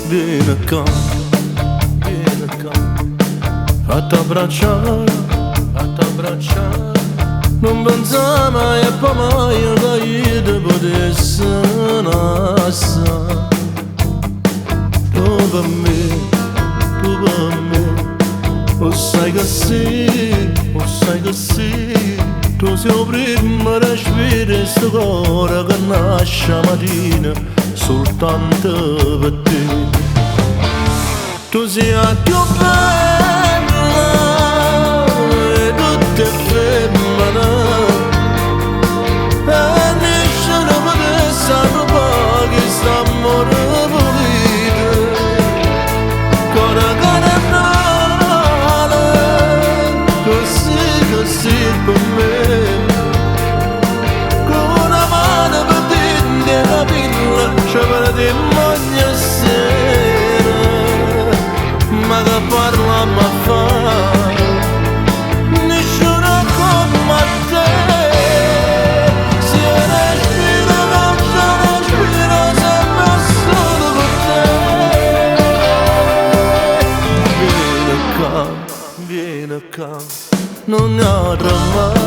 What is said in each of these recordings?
vieni qua, fatti abbracciare, non pensare mai e poi mai che io ti potessi nascere. Tu per me, lo sai che sì, tu sei il primo respiro in sto cuore che nasce la mattina soltanto per te. Tu sei la più bella e tutte femmine, e nessuno potesse rubare questo amore pulito. Cuore carnale, così per me, con una mano per dentro la pilla ci perdiamo ogni sera, ma che parliamo a fare nessuno come te. Se respiro sempre solo per te. Vieni qua, non ne mai,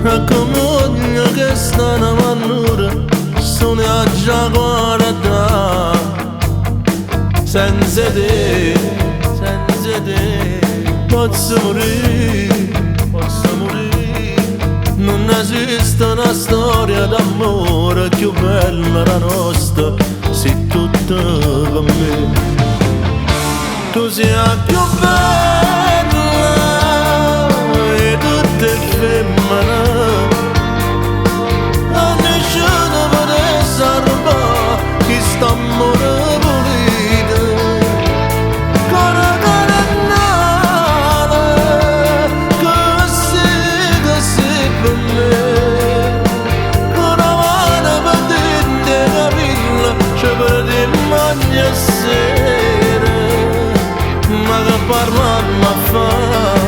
è come ogni che sta una manura, sono a già guardare. Senza te, posso morire, non esiste una storia d'amore più bella la nostra, sei tutta per me. Tu sei la più bella e tutte femmine, e nessuno potesse rubare questo amore pulito. Cuore carnale, così per me, con una mano per dentro la pilla ci perdiamo ogni sera, ma che parliamo a fare